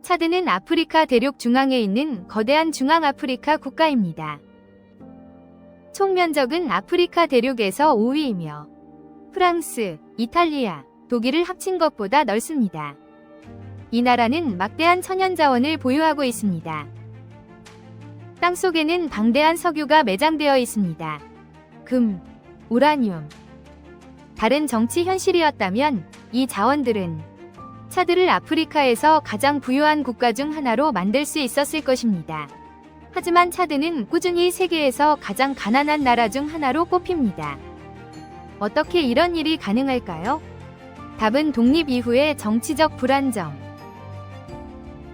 차드는 아프리카 대륙 중앙에 있는 거대한 중앙아프리카 국가입니다. 총 면적은 아프리카 대륙에서 5위이며 프랑스, 이탈리아, 독일을 합친 것보다 넓습니다. 이 나라는 막대한 천연자원을 보유하고 있습니다. 땅속에는 방대한 석유가 매장되어 있습니다. 금, 우라늄. 다른 정치 현실이었다면 이 자원들은 차드를 아프리카에서 가장 부유한 국가 중 하나로 만들 수 있었을 것입니다. 하지만 차드는 꾸준히 세계에서 가장 가난한 나라 중 하나로 꼽힙니다. 어떻게 이런 일이 가능할까요? 답은 독립 이후의 정치적 불안정,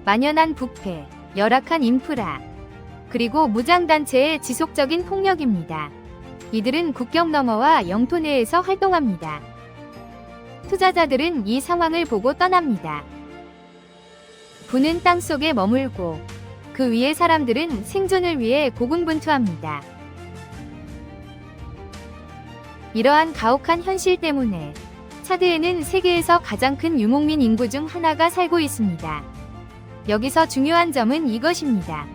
만연한 부패, 열악한 인프라, 그리고 무장단체의 지속적인 폭력입니다. 이들은 국경 너머와 영토 내에서 활동합니다. 투자자들은 이 상황을 보고 떠납니다. 부는 땅 속에 머물고 그 위에 사람들은 생존을 위해 고군분투합니다. 이러한 가혹한 현실 때문에 차드에는 세계에서 가장 큰 유목민 인구 중 하나가 살고 있습니다. 여기서 중요한 점은 이것입니다.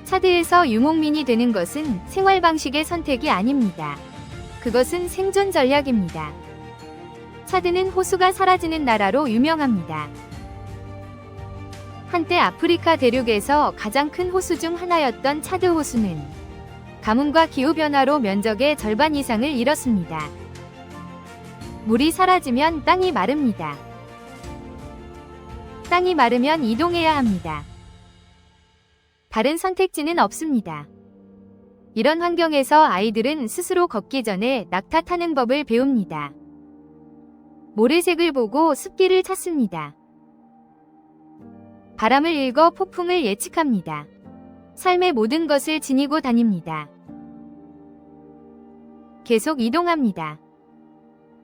차드에서 유목민이 되는 것은 생활 방식의 선택이 아닙니다. 그것은 생존 전략입니다. 차드는 호수가 사라지는 나라로 유명합니다. 한때 아프리카 대륙에서 가장 큰 호수 중 하나였던 차드 호수는 가뭄과 기후변화로 면적의 절반 이상을 잃었습니다. 물이 사라지면 땅이 마릅니다. 땅이 마르면 이동해야 합니다. 다른 선택지는 없습니다. 이런 환경에서 아이들은 스스로 걷기 전에 낙타 타는 법을 배웁니다. 모래색을 보고 숲길을 찾습니다. 바람을 읽어 폭풍을 예측합니다. 삶의 모든 것을 지니고 다닙니다. 계속 이동합니다.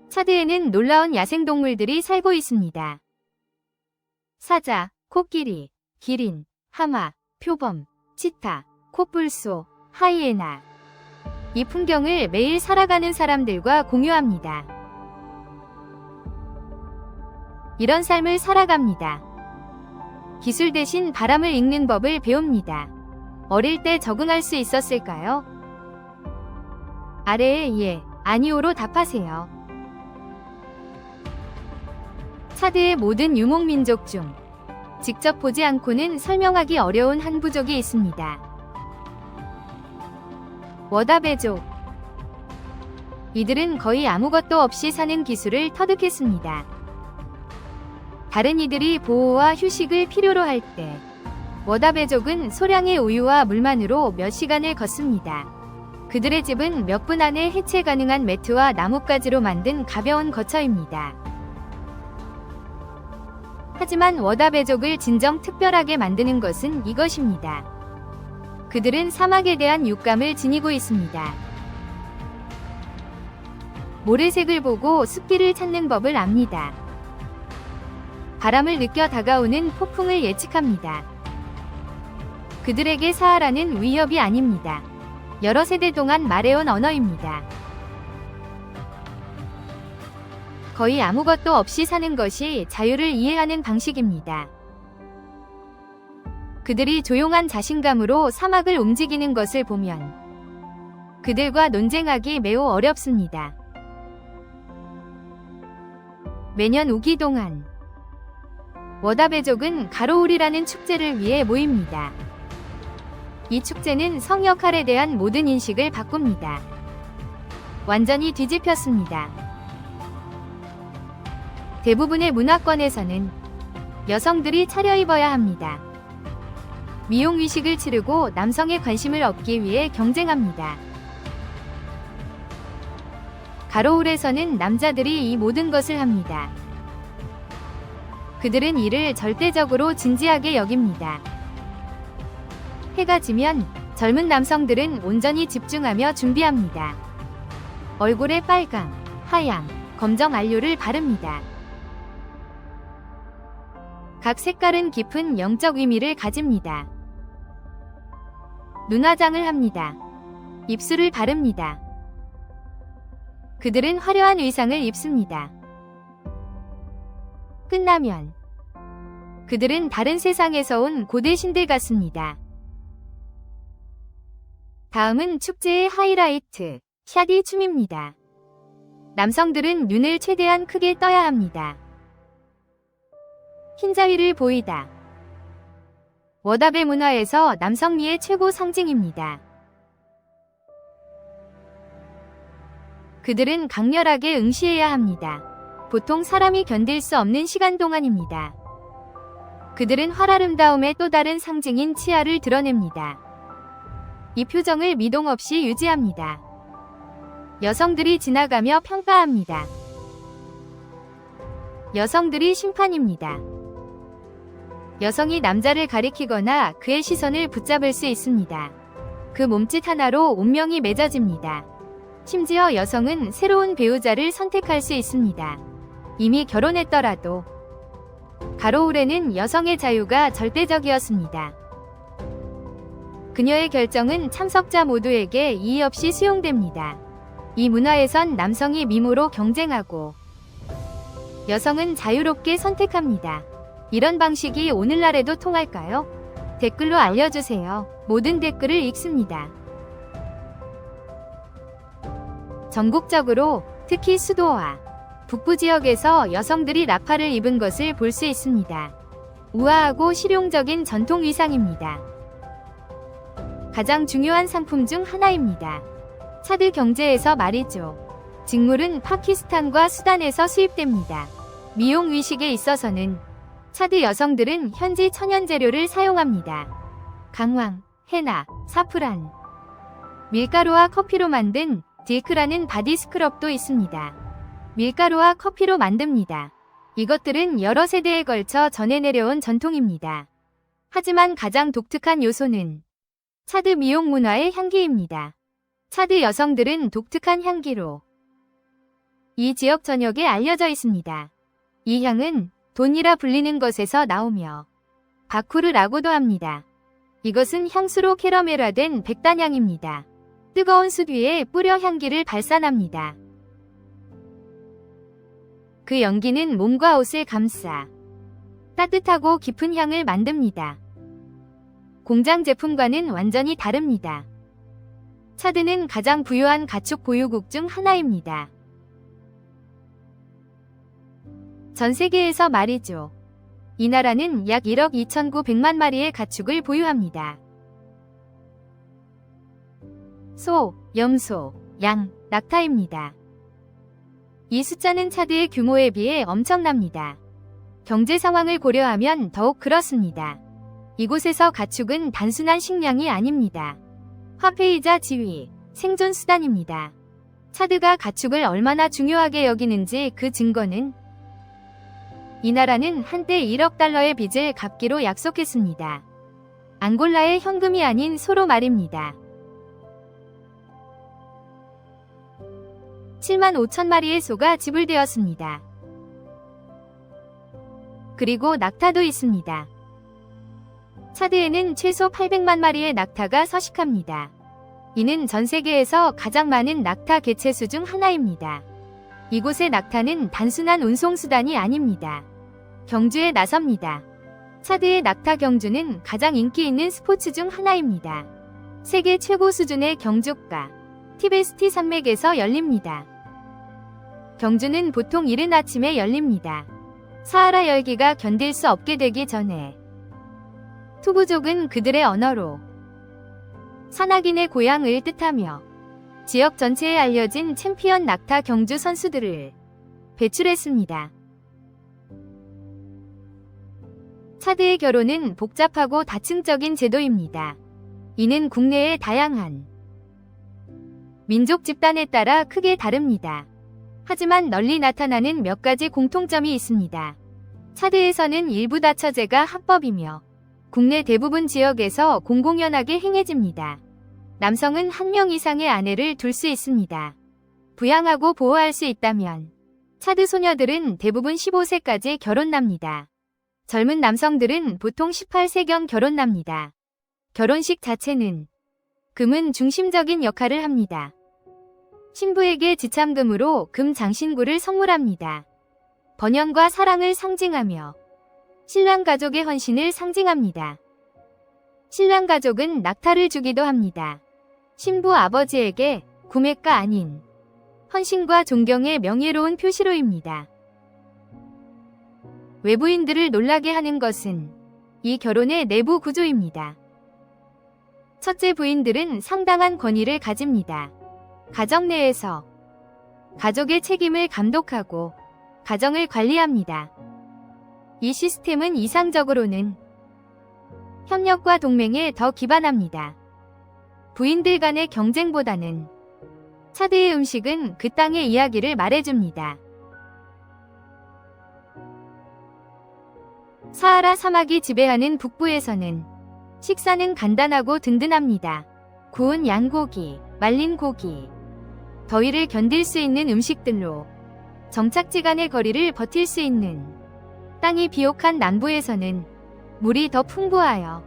차드에는 놀라운 야생동물들이 살고 있습니다. 사자, 코끼리, 기린, 하마, 표범, 치타, 코뿔소, 하이에나. 이 풍경을 매일 살아가는 사람들과 공유합니다. 이런 삶을 살아갑니다. 기술 대신 바람을 읽는 법을 배웁니다. 어릴 때 적응할 수 있었을까요? 아래에 예, 아니오로 답하세요. 차드의 모든 유목민족 중 직접 보지 않고는 설명하기 어려운 한 부족이 있습니다. 워다베족. 이들은 거의 아무것도 없이 사는 기술을 터득했습니다. 다른 이들이 보호와 휴식을 필요로 할 때 워다베족은 소량의 우유와 물만으로 몇 시간을 걷습니다. 그들의 집은 몇 분 안에 해체 가능한 매트와 나뭇가지로 만든 가벼운 거처입니다. 하지만 워다베족을 진정 특별하게 만드는 것은 이것입니다. 그들은 사막에 대한 육감을 지니고 있습니다. 모래색을 보고 숲길을 찾는 법을 압니다. 바람을 느껴 다가오는 폭풍을 예측합니다. 그들에게 사하라는 위협이 아닙니다. 여러 세대 동안 말해온 언어입니다. 거의 아무것도 없이 사는 것이 자유를 이해하는 방식입니다. 그들이 조용한 자신감으로 사막을 움직이는 것을 보면 그들과 논쟁하기 매우 어렵습니다. 매년 우기 동안 워다베족은 가로울이라는 축제를 위해 모입니다. 이 축제는 성 역할에 대한 모든 인식을 바꿉니다. 완전히 뒤집혔습니다. 대부분의 문화권에서는 여성들이 차려입어야 합니다. 미용위식을 치르고 남성의 관심을 얻기 위해 경쟁합니다. 가로울에서는 남자들이 이 모든 것을 합니다. 그들은 이를 절대적으로 진지하게 여깁니다. 해가 지면 젊은 남성들은 온전히 집중하며 준비합니다. 얼굴에 빨강, 하양, 검정 안료를 바릅니다. 각 색깔은 깊은 영적 의미를 가집니다. 눈화장을 합니다. 입술을 바릅니다. 그들은 화려한 의상을 입습니다. 끝나면 그들은 다른 세상에서 온 고대 신들 같습니다. 다음은 축제의 하이라이트, 샤디 춤입니다. 남성들은 눈을 최대한 크게 떠야 합니다. 흰자위를 보이다. 워다베 문화에서 남성미의 최고 상징입니다. 그들은 강렬하게 응시해야 합니다. 보통 사람이 견딜 수 없는 시간 동안입니다. 그들은 활아름다움의 또 다른 상징인 치아를 드러냅니다. 이 표정을 미동 없이 유지합니다. 여성들이 지나가며 평가합니다. 여성들이 심판입니다. 여성이 남자를 가리키거나 그의 시선을 붙잡을 수 있습니다. 그 몸짓 하나로 운명이 맺어집니다. 심지어 여성은 새로운 배우자를 선택할 수 있습니다. 이미 결혼했더라도. 가로울에는 여성의 자유가 절대적이었습니다. 그녀의 결정은 참석자 모두에게 이의 없이 수용됩니다. 이 문화에선 남성이 미모로 경쟁하고 여성은 자유롭게 선택합니다. 이런 방식이 오늘날에도 통할까요? 댓글로 알려주세요. 모든 댓글을 읽습니다. 전국적으로 특히 수도와 북부 지역에서 여성들이 나팔을 입은 것을 볼 수 있습니다. 우아하고 실용적인 전통 의상입니다. 가장 중요한 상품 중 하나입니다. 차드 경제에서 말이죠. 직물은 파키스탄과 수단에서 수입됩니다. 미용 의식에 있어서는 차드 여성들은 현지 천연 재료를 사용합니다. 강황, 헤나, 사프란, 밀가루와 커피로 만든 딜크라는 바디 스크럽도 있습니다. 밀가루와 커피로 만듭니다. 이것들은 여러 세대에 걸쳐 전해 내려온 전통입니다. 하지만 가장 독특한 요소는 차드 미용 문화의 향기입니다. 차드 여성들은 독특한 향기로 이 지역 전역에 알려져 있습니다. 이 향은 돈이라 불리는 것에서 나오며 바쿠르라고도 합니다. 이것은 향수로 캐러멜화된 백단향입니다. 뜨거운 숯 위에 뿌려 향기를 발산합니다. 그 연기는 몸과 옷을 감싸 따뜻하고 깊은 향을 만듭니다. 공장 제품과는 완전히 다릅니다. 차드는 가장 부유한 가축 보유국 중 하나입니다. 전 세계에서 말이죠. 이 나라는 약 1억 2,900만 마리의 가축을 보유합니다. 소, 염소, 양, 낙타입니다. 이 숫자는 차드의 규모에 비해 엄청납니다. 경제 상황을 고려하면 더욱 그렇습니다. 이곳에서 가축은 단순한 식량이 아닙니다. 화폐이자 지위, 생존 수단입니다. 차드가 가축을 얼마나 중요하게 여기는지 그 증거는 이 나라는 한때 1억 달러의 빚을 갚기로 약속했습니다. 앙골라의 현금이 아닌 소로 말입니다. 7만 5천 마리의 소가 지불되었습니다. 그리고 낙타도 있습니다. 차드에는 최소 800만 마리의 낙타가 서식합니다. 이는 전 세계에서 가장 많은 낙타 개체수 중 하나입니다. 이곳의 낙타는 단순한 운송수단이 아닙니다. 경주에 나섭니다. 차드의 낙타 경주는 가장 인기 있는 스포츠 중 하나입니다. 세계 최고 수준의 경주가 티베스티 산맥에서 열립니다. 경주는 보통 이른 아침에 열립니다. 사하라 열기가 견딜 수 없게 되기 전에 투부족은 그들의 언어로 산악인의 고향을 뜻하며 지역 전체에 알려진 챔피언 낙타 경주 선수들을 배출했습니다. 차드의 결혼은 복잡하고 다층적인 제도입니다. 이는 국내의 다양한 민족 집단에 따라 크게 다릅니다. 하지만 널리 나타나는 몇 가지 공통점이 있습니다. 차드에서는 일부 다처제가 합법이며 국내 대부분 지역에서 공공연하게 행해집니다. 남성은 한 명 이상의 아내를 둘 수 있습니다. 부양하고 보호할 수 있다면 차드 소녀들은 대부분 15세까지 결혼납니다. 젊은 남성들은 보통 18세경 결혼납니다. 결혼식 자체는 금은 중심적인 역할을 합니다. 신부에게 지참금으로 금 장신구를 선물합니다. 번영과 사랑을 상징하며 신랑 가족의 헌신을 상징합니다. 신랑 가족은 낙타를 주기도 합니다. 신부 아버지에게 구매가 아닌 헌신과 존경의 명예로운 표시로입니다. 외부인들을 놀라게 하는 것은 이 결혼의 내부 구조입니다. 첫째 부인들은 상당한 권위를 가집니다. 가정 내에서 가족의 책임을 감독하고 가정을 관리합니다. 이 시스템은 이상적으로는 협력과 동맹에 더 기반합니다. 부인들 간의 경쟁보다는 차드의 음식은 그 땅의 이야기를 말해줍니다. 사하라 사막이 지배하는 북부에서는 식사는 간단하고 든든합니다. 구운 양고기, 말린 고기, 더위를 견딜 수 있는 음식들로 정착지간의 거리를 버틸 수 있는 땅이 비옥한 남부에서는 물이 더 풍부하여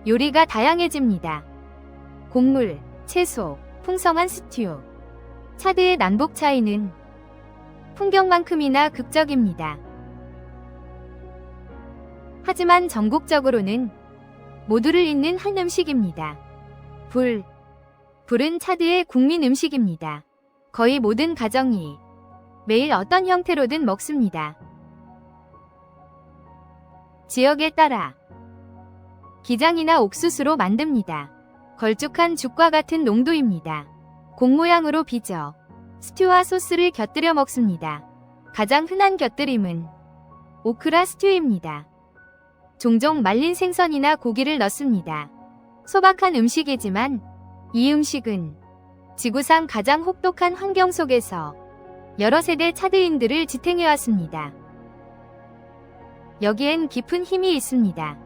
요리가 다양해집니다. 곡물, 채소, 풍성한 스튜. 차드의 남북 차이는 풍경만큼이나 극적입니다. 하지만 전국적으로는 모두를 잇는 한 음식입니다. 불은 차드의 국민 음식입니다. 거의 모든 가정이 매일 어떤 형태로든 먹습니다. 지역에 따라 기장이나 옥수수로 만듭니다. 걸쭉한 죽과 같은 농도입니다. 공 모양으로 빚어 스튜와 소스를 곁들여 먹습니다. 가장 흔한 곁들임은 오크라 스튜입니다. 종종 말린 생선이나 고기를 넣습니다. 소박한 음식이지만 이 음식은 지구상 가장 혹독한 환경 속에서 여러 세대 차드인들을 지탱해왔습니다. 여기엔 깊은 힘이 있습니다.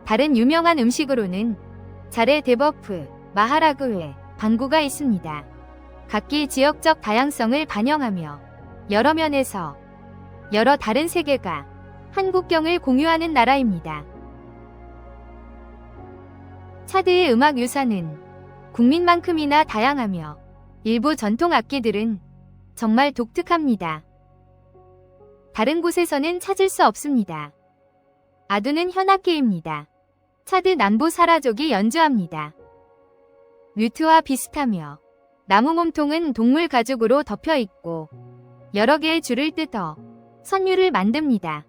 다른 유명한 음식으로는 자레 데버프, 마하라그회, 방구가 있습니다. 각기 지역적 다양성을 반영하며 여러 면에서 여러 다른 세계가 한 국경을 공유하는 나라입니다. 차드의 음악 유산은 국민만큼이나 다양하며 일부 전통 악기들은 정말 독특합니다. 다른 곳에서는 찾을 수 없습니다. 아두는 현악기입니다. 차드 남부 사라족이 연주합니다. 뮤트와 비슷하며 나무 몸통은 동물 가죽으로 덮여 있고 여러 개의 줄을 뜯어 선율을 만듭니다.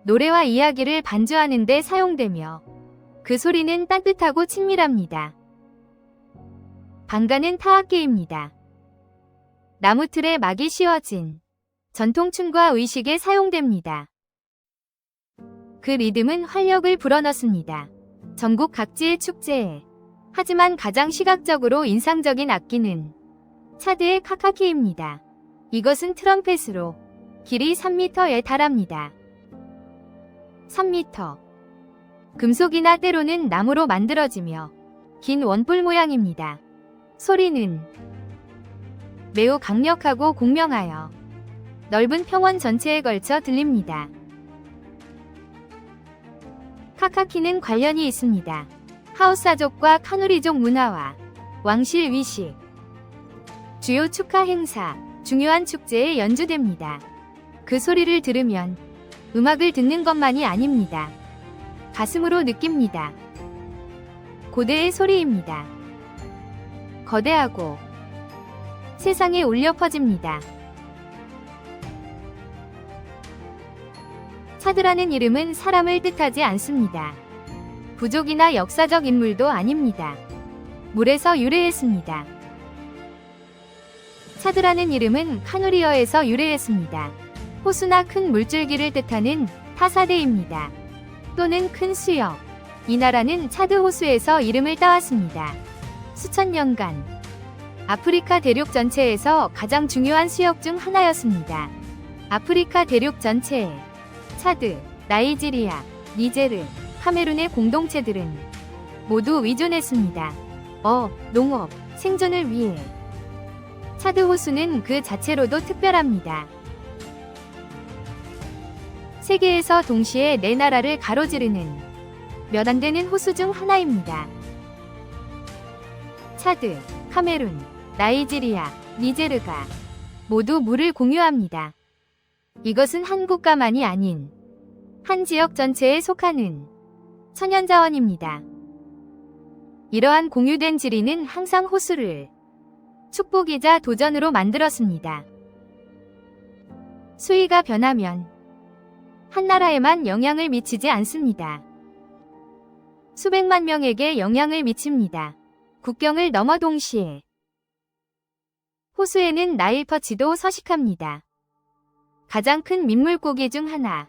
노래와 이야기를 반주하는 데 사용되며 그 소리는 따뜻하고 친밀합니다. 방가는 타악기입니다. 나무틀에 막이 씌워진 전통춤과 의식에 사용됩니다. 그 리듬은 활력을 불어넣습니다. 전국 각지의 축제에. 하지만 가장 시각적으로 인상적인 악기는 차드의 카카키입니다. 이것은 트럼펫으로 길이 3m에 달합니다. 3m. 금속이나 때로는 나무로 만들어지며 긴 원뿔 모양입니다. 소리는 매우 강력하고 공명하여 넓은 평원 전체에 걸쳐 들립니다. 카카키는 관련이 있습니다. 하우사족과 카누리족 문화와 왕실 위식, 주요 축하 행사, 중요한 축제에 연주됩니다. 그 소리를 들으면 음악을 듣는 것만이 아닙니다. 가슴으로 느낍니다. 고대의 소리입니다. 거대하고 세상에 울려 퍼집니다. 차드라는 이름은 사람을 뜻하지 않습니다. 부족이나 역사적 인물도 아닙니다. 물에서 유래했습니다. 차드라는 이름은 카누리어에서 유래했습니다. 호수나 큰 물줄기를 뜻하는 타사데입니다. 또는 큰 수역. 이 나라는 차드 호수에서 이름을 따왔습니다. 수천 년간 아프리카 대륙 전체에서 가장 중요한 수역 중 하나였습니다. 아프리카 대륙 전체에 차드, 나이지리아, 니제르, 카메룬의 공동체들은 모두 위존했습니다. 농업, 생존을 위해. 차드 호수는 그 자체로도 특별합니다. 세계에서 동시에 4나라를 가로지르는 몇 안 되는 호수 중 하나입니다. 차드, 카메룬, 나이지리아, 니제르가 모두 물을 공유합니다. 이것은 한 국가만이 아닌 한 지역 전체에 속하는 천연자원입니다. 이러한 공유된 지리는 항상 호수를 축복이자 도전으로 만들었습니다. 수위가 변하면 한 나라에만 영향을 미치지 않습니다. 수백만 명에게 영향을 미칩니다. 국경을 넘어 동시에 호수에는 나일퍼치도 서식합니다. 가장 큰 민물고기 중 하나.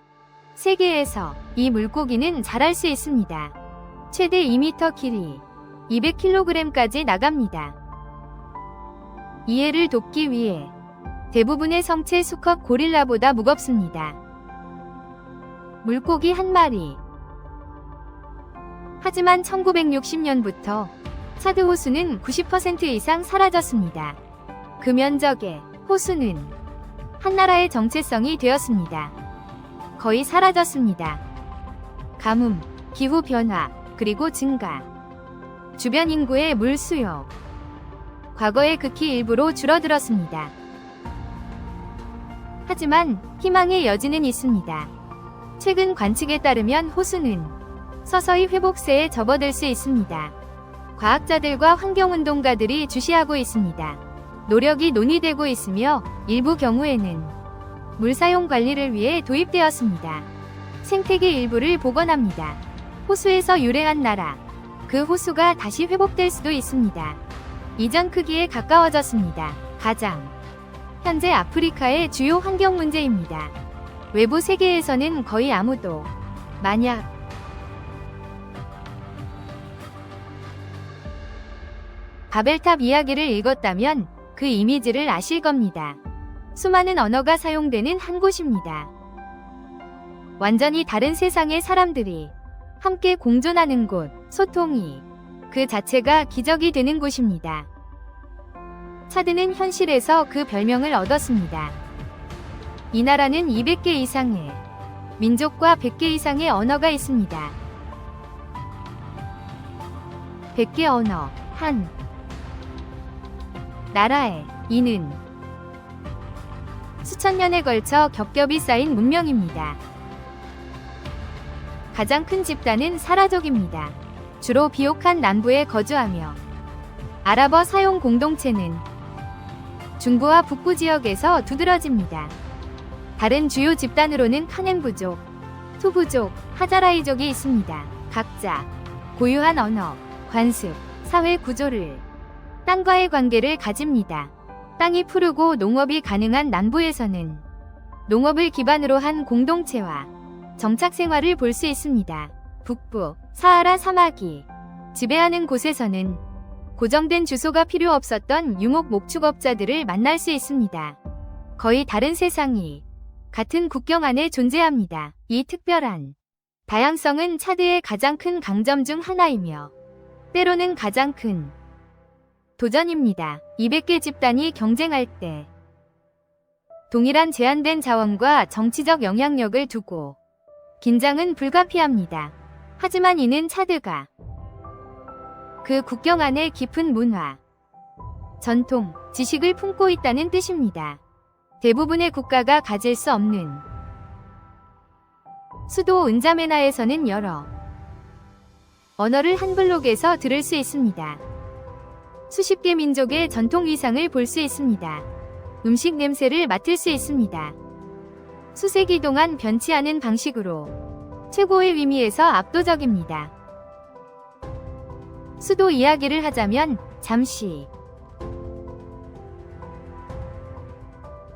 세계에서 이 물고기는 자랄 수 있습니다. 최대 2m 길이 200kg까지 나갑니다. 이해를 돕기 위해 대부분의 성체 수컷 고릴라보다 무겁습니다. 물고기 한 마리. 하지만 1960년부터 차드 호수는 90% 이상 사라졌습니다. 그 면적의 호수는 한 나라의 정체성이 되었습니다. 거의 사라졌습니다. 가뭄, 기후변화, 그리고 증가. 주변 인구의 물 수요. 과거의 극히 일부로 줄어들었습니다. 하지만 희망의 여지는 있습니다. 최근 관측에 따르면 호수는 서서히 회복세에 접어들 수 있습니다. 과학자들과 환경운동가들이 주시하고 있습니다. 노력이 논의되고 있으며 일부 경우에는 물 사용 관리를 위해 도입되었습니다. 생태계 일부를 복원합니다. 호수에서 유래한 나라. 그 호수가 다시 회복될 수도 있습니다. 이전 크기에 가까워졌습니다. 가장 현재 아프리카의 주요 환경 문제입니다. 외부 세계에서는 거의 아무도 만약 바벨탑 이야기를 읽었다면 그 이미지를 아실 겁니다. 수많은 언어가 사용되는 한 곳입니다. 완전히 다른 세상의 사람들이 함께 공존하는 곳, 소통이 그 자체가 기적이 되는 곳입니다. 차드는 현실에서 그 별명을 얻었습니다. 이 나라는 200개 이상의 민족과 100개 이상의 언어가 있습니다. 100개 언어, 한 나라에 이는 수천 년에 걸쳐 겹겹이 쌓인 문명입니다. 가장 큰 집단은 사라족입니다. 주로 비옥한 남부에 거주하며 아랍어 사용 공동체는 중부와 북부 지역에서 두드러집니다. 다른 주요 집단으로는 카넨부족, 투부족, 하자라이족이 있습니다. 각자 고유한 언어, 관습, 사회 구조를 땅과의 관계를 가집니다. 땅이 푸르고 농업이 가능한 남부에서는 농업을 기반으로 한 공동체와 정착 생활을 볼 수 있습니다. 북부, 사하라 사막이 지배하는 곳에서는 고정된 주소가 필요 없었던 유목 목축업자들을 만날 수 있습니다. 거의 다른 세상이 같은 국경 안에 존재합니다. 이 특별한 다양성은 차드의 가장 큰 강점 중 하나이며 때로는 가장 큰 도전입니다. 200개 집단이 경쟁할 때 동일한 제한된 자원과 정치적 영향력을 두고 긴장은 불가피합니다. 하지만 이는 차드가 그 국경 안에 깊은 문화, 전통, 지식을 품고 있다는 뜻입니다. 대부분의 국가가 가질 수 없는 수도 은자메나에서는 여러 언어를 한 블록에서 들을 수 있습니다. 수십 개 민족의 전통 의상을 볼 수 있습니다. 음식 냄새를 맡을 수 있습니다. 수세기 동안 변치 않은 방식으로 최고의 의미에서 압도적입니다. 수도 이야기를 하자면 잠시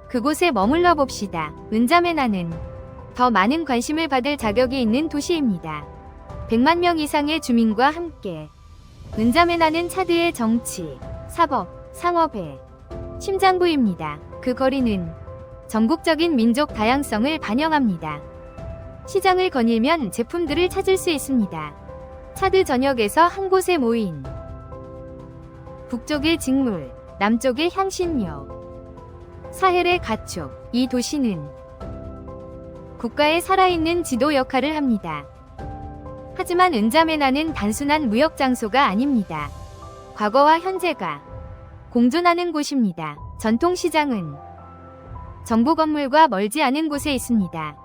그곳에 머물러 봅시다. 은자메나는 더 많은 관심을 받을 자격이 있는 도시입니다. 100만 명 이상의 주민과 함께 은자메나는 차드의 정치, 사법, 상업의 심장부입니다. 그 거리는 전국적인 민족 다양성을 반영합니다. 시장을 거닐면 제품들을 찾을 수 있습니다. 차드 전역에서 한 곳에 모인 북쪽의 직물, 남쪽의 향신료, 사헬의 가축, 이 도시는 국가의 살아있는 지도 역할을 합니다. 하지만 은자메나는 단순한 무역 장소가 아닙니다. 과거와 현재가 공존하는 곳입니다. 전통시장은 정부 건물과 멀지 않은 곳에 있습니다.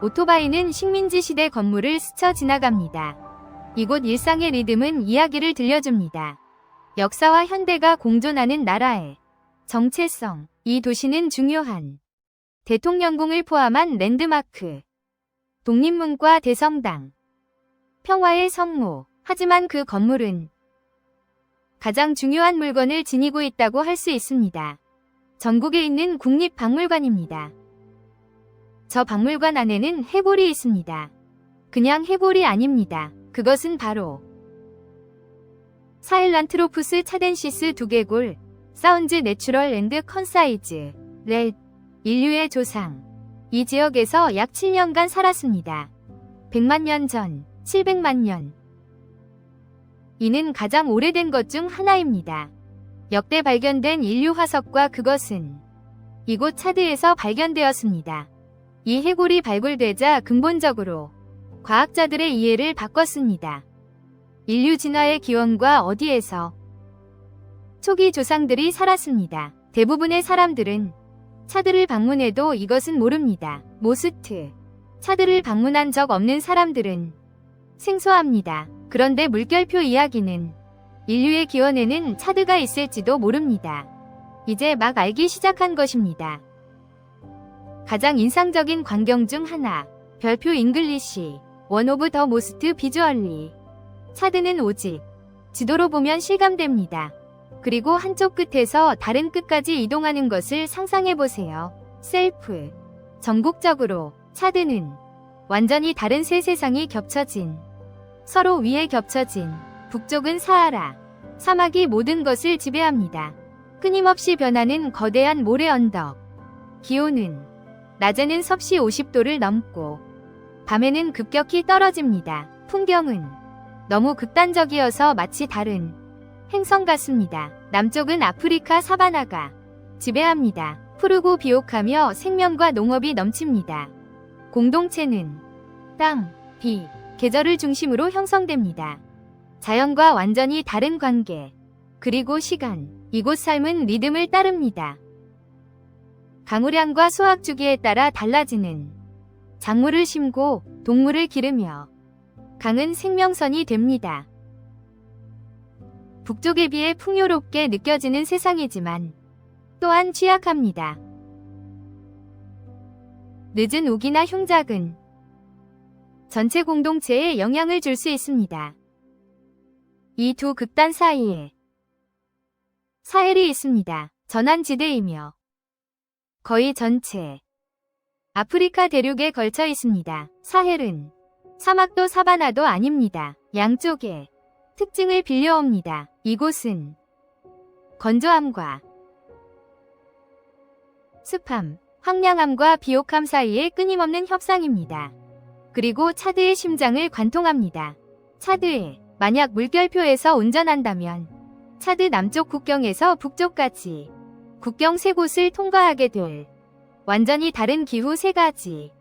오토바이는 식민지 시대 건물을 스쳐 지나갑니다. 이곳 일상의 리듬은 이야기를 들려줍니다. 역사와 현대가 공존하는 나라의 정체성. 이 도시는 중요한 대통령궁을 포함한 랜드마크, 독립문과 대성당, 평화의 성모. 하지만 그 건물은 가장 중요한 물건을 지니고 있다고 할 수 있습니다. 전국에 있는 국립박물관입니다. 저 박물관 안에는 해골이 있습니다. 그냥 해골이 아닙니다. 그것은 바로 사헬란트로푸스 차덴시스 두개골, 사운즈 내추럴 앤드 컨사이즈, 렛, 인류의 조상. 이 지역에서 약 7년간 살았습니다. 100만 년 전, 700만 년. 이는 가장 오래된 것 중 하나입니다. 역대 발견된 인류 화석과 그것은 이곳 차드에서 발견되었습니다. 이 해골이 발굴되자 근본적으로 과학자들의 이해를 바꿨습니다. 인류 진화의 기원과 어디에서 초기 조상들이 살았습니다. 대부분의 사람들은 차드를 방문해도 이것은 모릅니다. 모스트. 차드를 방문한 적 없는 사람들은 생소합니다. 그런데 물결표 이야기는 인류의 기원에는 차드가 있을지도 모릅니다. 이제 막 알기 시작한 것입니다. 가장 인상적인 광경 중 하나. 별표 잉글리시. 원 오브 더 모스트 비주얼리. 차드는 오직 지도로 보면 실감됩니다. 그리고 한쪽 끝에서 다른 끝까지 이동하는 것을 상상해보세요. 셀프. 전국적으로 차드는 완전히 다른 새 세상이 겹쳐진, 서로 위에 겹쳐진, 북쪽은 사하라, 사막이 모든 것을 지배합니다. 끊임없이 변하는 거대한 모래 언덕. 기온은 낮에는 섭씨 50도를 넘고 밤에는 급격히 떨어집니다. 풍경은 너무 극단적이어서 마치 다른 행성 같습니다. 남쪽은 아프리카 사바나가 지배합니다. 푸르고 비옥하며 생명과 농업이 넘칩니다. 공동체는 땅, 비, 계절을 중심으로 형성됩니다. 자연과 완전히 다른 관계, 그리고 시간. 이곳 삶은 리듬을 따릅니다. 강우량과 수확 주기에 따라 달라지는 작물을 심고 동물을 기르며 강은 생명선이 됩니다. 북쪽에 비해 풍요롭게 느껴지는 세상이지만 또한 취약합니다. 늦은 우기나 흉작은 전체 공동체에 영향을 줄 수 있습니다. 이 두 극단 사이에 사헬이 있습니다. 전환지대이며 거의 전체 아프리카 대륙에 걸쳐 있습니다. 사헬은 사막도 사바나도 아닙니다. 양쪽에 특징을 빌려옵니다. 이곳은 건조함과 습함, 황량함과 비옥함 사이의 끊임없는 협상입니다. 그리고 차드의 심장을 관통합니다. 차드에 만약 물결표에서 운전한다면 차드 남쪽 국경에서 북쪽까지 국경 3곳을 통과하게 될 완전히 다른 기후 3가지,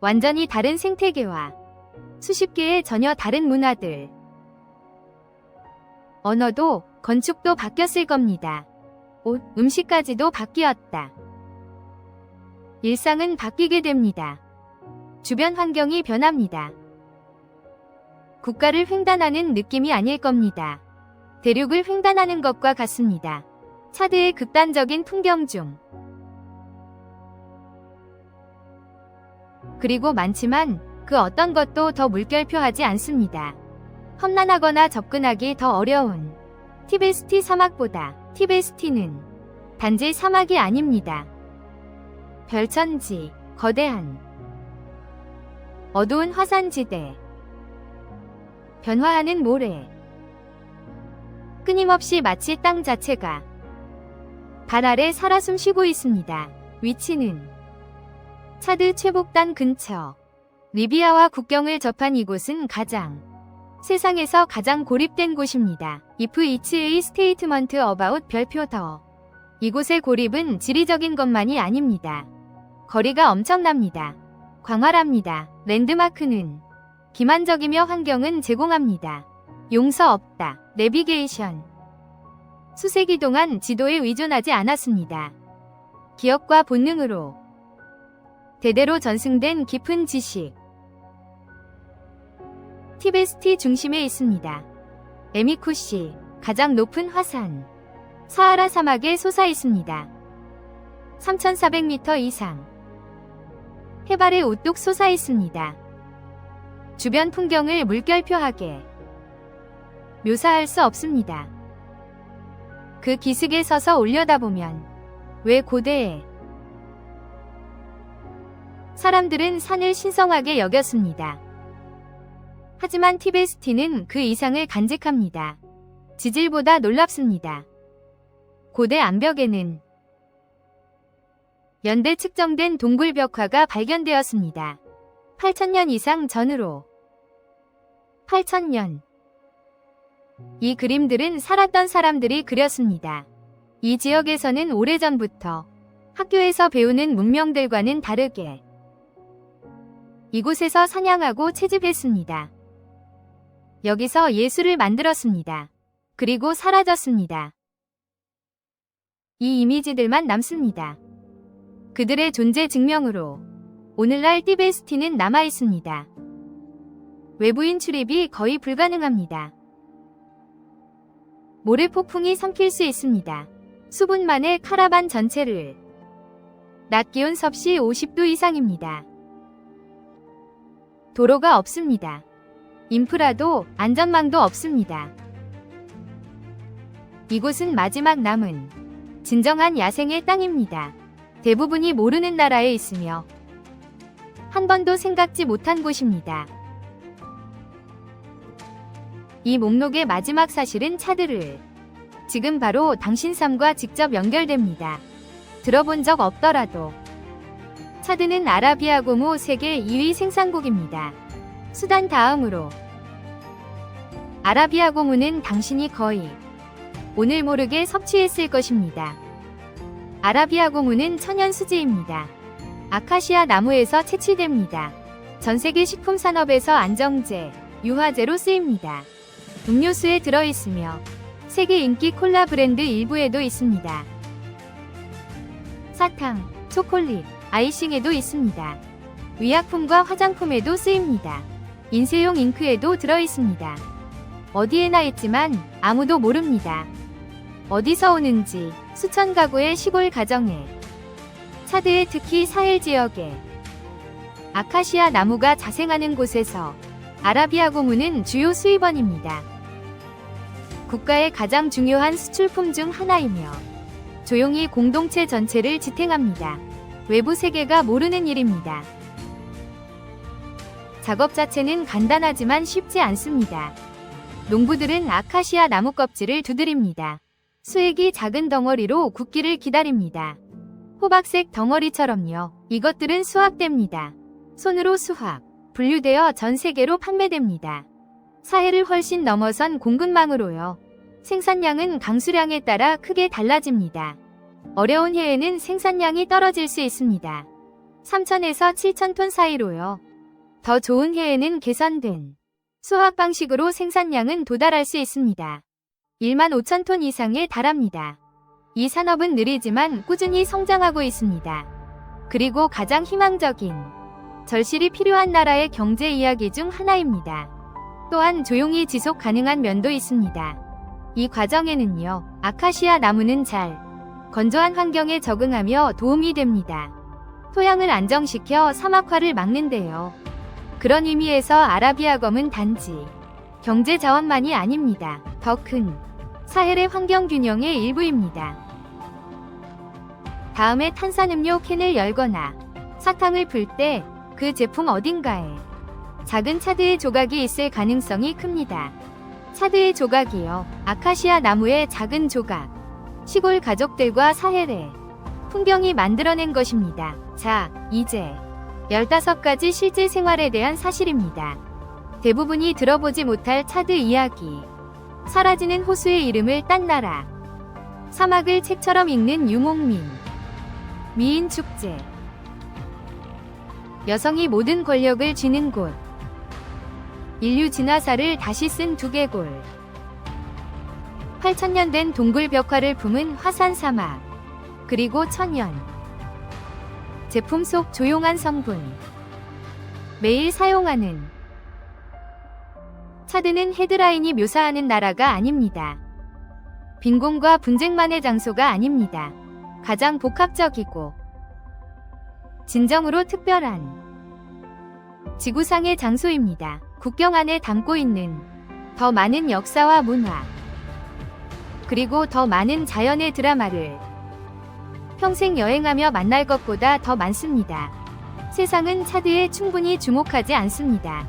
완전히 다른 생태계와 수십 개의 전혀 다른 문화들, 언어도 건축도 바뀌었을 겁니다. 옷, 음식까지도 바뀌었다. 일상은 바뀌게 됩니다. 주변 환경이 변합니다. 국가를 횡단하는 느낌이 아닐 겁니다. 대륙을 횡단하는 것과 같습니다. 차드의 극단적인 풍경 중. 그리고 많지만 그 어떤 것도 더 물결표하지 않습니다. 험난하거나 접근하기 더 어려운 티베스티 사막보다 티베스티는 단지 사막이 아닙니다. 별천지, 거대한 어두운 화산지대, 변화하는 모래, 끊임없이 마치 땅 자체가 발 아래 살아 숨쉬고 있습니다. 위치는 차드 최북단 근처. 리비아와 국경을 접한 이곳은 세상에서 가장 고립된 곳입니다. If it's a statement about 별표 더. 이곳의 고립은 지리적인 것만이 아닙니다. 거리가 엄청납니다. 광활합니다. 랜드마크는 기만적이며 환경은 제공합니다. 용서 없다. 내비게이션. 수세기 동안 지도에 의존하지 않았습니다. 기억과 본능으로 대대로 전승된 깊은 지식. 티베스티 중심에 있습니다. 에미쿠시, 가장 높은 화산. 사하라 사막에 솟아 있습니다. 3,400m 이상. 해발에 우뚝 솟아 있습니다. 주변 풍경을 물결표하게 묘사할 수 없습니다. 그 기슭에 서서 올려다보면 왜 고대에 사람들은 산을 신성하게 여겼습니다. 하지만 티베스티는 그 이상을 간직합니다. 지질보다 놀랍습니다. 고대 암벽에는 연대 측정된 동굴 벽화가 발견되었습니다. 8,000년 이상 전으로. 8,000년. 이 그림들은 살았던 사람들이 그렸습니다. 이 지역에서는 오래전부터 학교에서 배우는 문명들과는 다르게 이곳에서 사냥하고 채집했습니다. 여기서 예술을 만들었습니다. 그리고 사라졌습니다. 이 이미지들만 남습니다. 그들의 존재 증명으로 오늘날 티베스티는 남아있습니다. 외부인 출입이 거의 불가능합니다. 모래폭풍이 삼킬 수 있습니다. 수분 만에 카라반 전체를. 낮 기온 섭씨 50도 이상입니다. 도로가 없습니다. 인프라도 안전망도 없습니다. 이곳은 마지막 남은 진정한 야생의 땅입니다. 대부분이 모르는 나라에 있으며 한 번도 생각지 못한 곳입니다. 이 목록의 마지막 사실은 차드르. 지금 바로 당신 삶과 직접 연결됩니다. 들어본 적 없더라도. 차드는 아라비아 고무 세계 2위 생산국입니다. 수단 다음으로. 아라비아 고무는 당신이 거의 오늘 모르게 섭취했을 것입니다. 아라비아 고무는 천연 수지입니다. 아카시아 나무에서 채취됩니다. 전세계 식품 산업에서 안정제, 유화제로 쓰입니다. 음료수에 들어있으며 세계 인기 콜라 브랜드 일부에도 있습니다. 사탕, 초콜릿, 아이싱에도 있습니다. 의약품과 화장품에도 쓰입니다. 인쇄용 잉크에도 들어있습니다. 어디에나 있지만 아무도 모릅니다. 어디서 오는지 수천 가구의 시골 가정에, 차드에 특히 사헬 지역에 아카시아 나무가 자생하는 곳에서 아라비아 고무는 주요 수입원입니다. 국가의 가장 중요한 수출품 중 하나이며 조용히 공동체 전체를 지탱합니다. 외부 세계가 모르는 일입니다. 작업 자체는 간단하지만 쉽지 않습니다. 농부들은 아카시아 나무 껍질을 두드립니다. 수액이 작은 덩어리로 굳기를 기다립니다. 호박색 덩어리처럼요. 이것들은 수확됩니다. 손으로 수확, 분류되어 전 세계로 판매됩니다. 사해를 훨씬 넘어선 공급망으로요. 생산량은 강수량에 따라 크게 달라집니다. 어려운 해에는 생산량이 떨어질 수 있습니다. 3,000에서 7,000톤 사이로요. 더 좋은 해에는 개선된 수확 방식으로 생산량은 도달할 수 있습니다. 15,000톤 이상에 달합니다. 이 산업은 느리지만 꾸준히 성장하고 있습니다. 그리고 가장 희망적인 절실히 필요한 나라의 경제 이야기 중 하나입니다. 또한 조용히 지속 가능한 면도 있습니다. 이 과정에는요, 아카시아 나무는 잘 건조한 환경에 적응하며 도움이 됩니다. 토양을 안정시켜 사막화를 막는데요. 그런 의미에서 아라비아 검은 단지 경제 자원만이 아닙니다. 더 큰 사헬의 환경 균형의 일부입니다. 다음에 탄산음료 캔을 열거나 사탕을 풀 때 그 제품 어딘가에 작은 차드의 조각이 있을 가능성이 큽니다. 차드의 조각이요. 아카시아 나무의 작은 조각. 시골 가족들과 사헬의 풍경이 만들어낸 것입니다. 자, 이제 15가지 실제 생활에 대한 사실입니다. 대부분이 들어보지 못할 차드 이야기. 사라지는 호수의 이름을 딴 나라. 사막을 책처럼 읽는 유목민. 미인 축제. 여성이 모든 권력을 쥐는 곳. 인류 진화사를 다시 쓴 두개골. 8,000년 된 동굴 벽화를 품은 화산 사막. 그리고 천연 제품 속 조용한 성분. 매일 사용하는 차드는 헤드라인이 묘사하는 나라가 아닙니다. 빈곤과 분쟁만의 장소가 아닙니다. 가장 복합적이고 진정으로 특별한 지구상의 장소입니다. 국경 안에 담고 있는 더 많은 역사와 문화, 그리고 더 많은 자연의 드라마를 평생 여행하며 만날 것보다 더 많습니다. 세상은 차드에 충분히 주목하지 않습니다.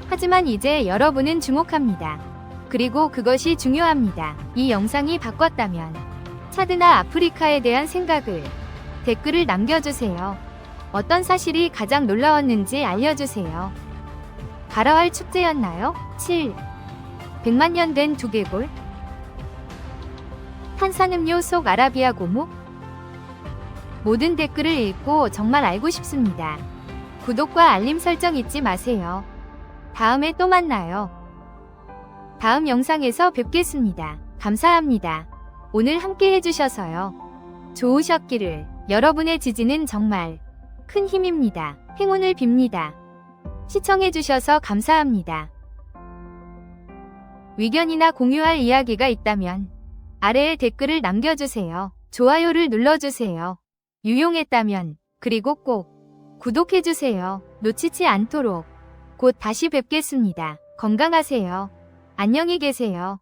하지만 이제 여러분은 주목합니다. 그리고 그것이 중요합니다. 이 영상이 바꿨다면 차드나 아프리카에 대한 생각을 댓글을 남겨주세요. 어떤 사실이 가장 놀라웠는지 알려주세요. 가라왈 축제였나요? 7. 100만 년 된 두개골? 탄산음료 속 아라비아 고무? 모든 댓글을 읽고 정말 알고 싶습니다. 구독과 알림 설정 잊지 마세요. 다음에 또 만나요. 다음 영상에서 뵙겠습니다. 감사합니다. 오늘 함께 해주셔서요. 좋으셨기를. 여러분의 지지는 정말 큰 힘입니다. 행운을 빕니다. 시청해주셔서 감사합니다. 의견이나 공유할 이야기가 있다면 아래에 댓글을 남겨주세요. 좋아요를 눌러주세요. 유용했다면, 그리고 꼭 구독해주세요. 놓치지 않도록. 곧 다시 뵙겠습니다. 건강하세요. 안녕히 계세요.